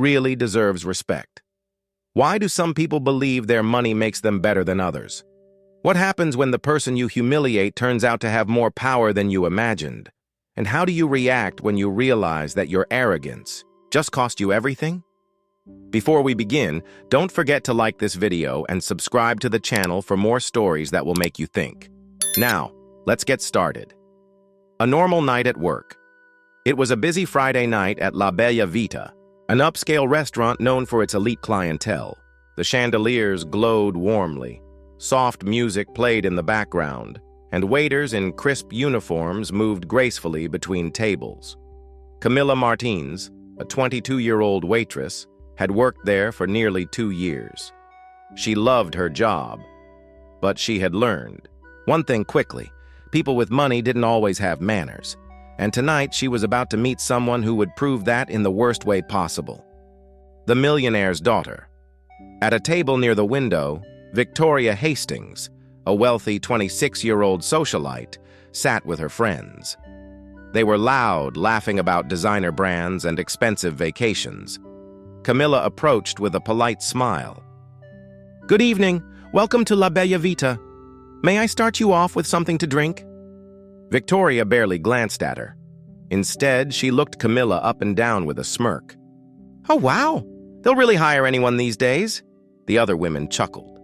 really deserves respect? Why do some people believe their money makes them better than others? What happens when the person you humiliate turns out to have more power than you imagined? And how do you react when you realize that your arrogance just cost you everything? Before we begin, don't forget to like this video and subscribe to the channel for more stories that will make you think. Now, let's get started. A normal night at work. It was a busy Friday night at La Bella Vita, an upscale restaurant known for its elite clientele. The chandeliers glowed warmly, soft music played in the background, and waiters in crisp uniforms moved gracefully between tables. Camilla Martins, a 22-year-old waitress, had worked there for nearly 2 years. She loved her job, but she had learned one thing quickly: people with money didn't always have manners. And tonight she was about to meet someone who would prove that in the worst way possible. The millionaire's daughter. At a table near the window, Victoria Hastings, a wealthy 26-year-old socialite, sat with her friends. They were loud, laughing about designer brands and expensive vacations. Camilla approached with a polite smile. "Good evening. Welcome to La Bella Vita. May I start you off with something to drink?" Victoria barely glanced at her. Instead, she looked Camilla up and down with a smirk. "Oh, wow! They'll really hire anyone these days." The other women chuckled.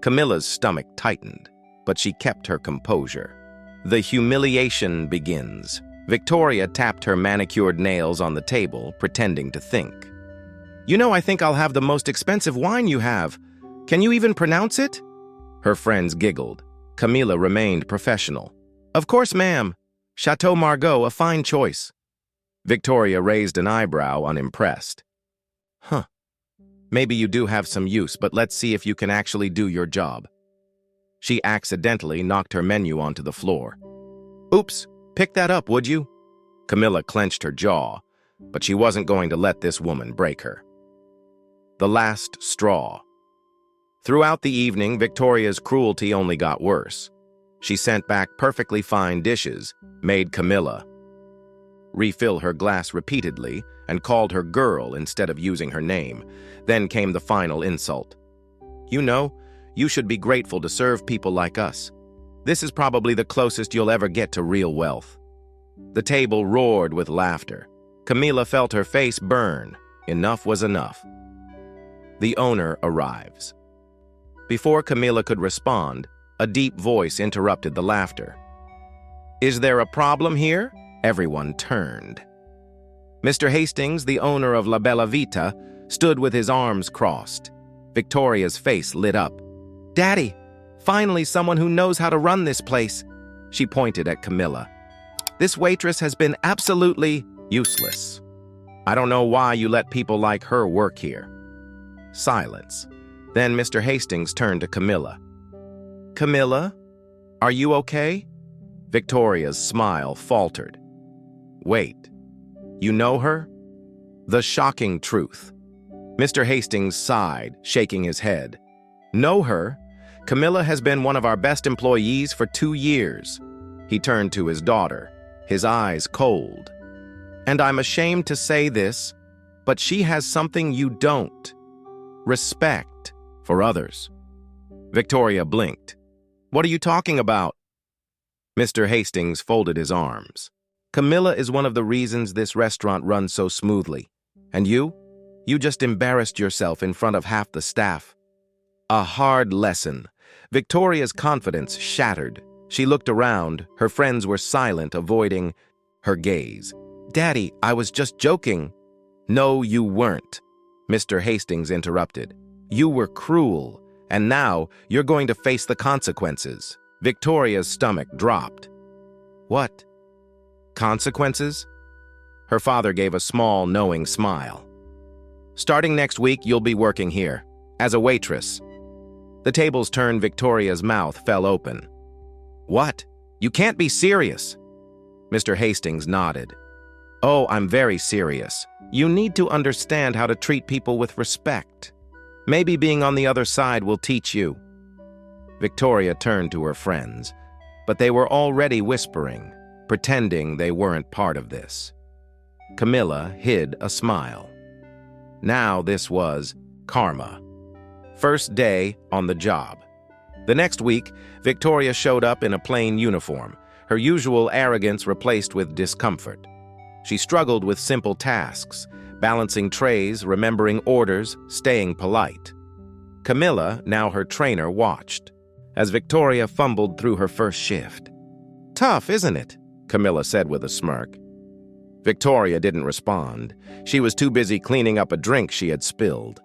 Camilla's stomach tightened, but she kept her composure. The humiliation begins. Victoria tapped her manicured nails on the table, pretending to think. "You know, I think I'll have the most expensive wine you have. Can you even pronounce it?" Her friends giggled. Camilla remained professional. "Of course, ma'am. Chateau Margaux, a fine choice." Victoria raised an eyebrow, unimpressed. "Huh. Maybe you do have some use, but let's see if you can actually do your job." She accidentally knocked her menu onto the floor. "Oops, pick that up, would you?" Camilla clenched her jaw, but she wasn't going to let this woman break her. The last straw. Throughout the evening, Victoria's cruelty only got worse. She sent back perfectly fine dishes, made Camilla refill her glass repeatedly, and called her girl instead of using her name. Then came the final insult. "You know, you should be grateful to serve people like us. This is probably the closest you'll ever get to real wealth." The table roared with laughter. Camilla felt her face burn. Enough was enough. The owner arrives. Before Camilla could respond, a deep voice interrupted the laughter. "Is there a problem here?" Everyone turned. Mr. Hastings, the owner of La Bella Vita, stood with his arms crossed. Victoria's face lit up. "Daddy, finally someone who knows how to run this place." She pointed at Camilla. "This waitress has been absolutely useless. I don't know why you let people like her work here." Silence. Then Mr. Hastings turned to Camilla. "Camilla, are you okay?" Victoria's smile faltered. "Wait, you know her?" The shocking truth. Mr. Hastings sighed, shaking his head. "Know her? Camilla has been one of our best employees for 2 years." He turned to his daughter, his eyes cold. "And I'm ashamed to say this, but she has something you don't. Respect for others." Victoria blinked. "What are you talking about?" Mr. Hastings folded his arms. "Camilla is one of the reasons this restaurant runs so smoothly. And you just embarrassed yourself in front of half the staff." A hard lesson. Victoria's confidence shattered. She looked around. Her friends were silent, avoiding her gaze. "Daddy, I was just joking." "No, you weren't," Mr. Hastings interrupted. "You were cruel. And now you're going to face the consequences." Victoria's stomach dropped. "What? Consequences?" Her father gave a small, knowing smile. "Starting next week, you'll be working here, as a waitress." The tables turned. Victoria's mouth fell open. "What? You can't be serious." Mr. Hastings nodded. "Oh, I'm very serious. You need to understand how to treat people with respect. Maybe being on the other side will teach you." Victoria turned to her friends, but they were already whispering, pretending they weren't part of this. Camilla hid a smile. Now this was karma. First day on the job. The next week, Victoria showed up in a plain uniform, her usual arrogance replaced with discomfort. She struggled with simple tasks, balancing trays, remembering orders, staying polite. Camilla, now her trainer, watched as Victoria fumbled through her first shift. "Tough, isn't it?" Camilla said with a smirk. Victoria didn't respond. She was too busy cleaning up a drink she had spilled.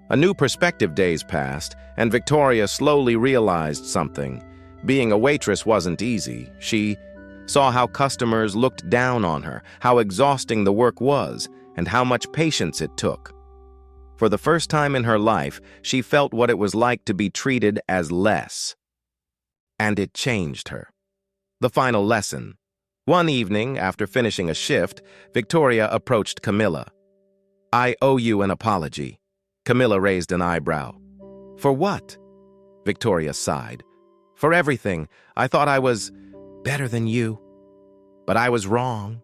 A new perspective days passed, and Victoria slowly realized something. Being a waitress wasn't easy. She saw how customers looked down on her, how exhausting the work was, and how much patience it took. For the first time in her life, she felt what it was like to be treated as less. And it changed her. The final lesson. One evening, after finishing a shift, Victoria approached Camilla. "I owe you an apology." Camilla raised an eyebrow. "For what?" Victoria sighed. "For everything. I thought I was better than you. But I was wrong."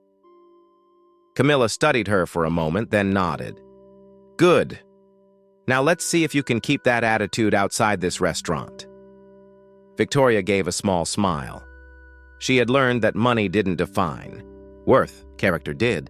Camilla studied her for a moment, then nodded. "Good. Now let's see if you can keep that attitude outside this restaurant." Victoria gave a small smile. She had learned that money didn't define. Worth, character did.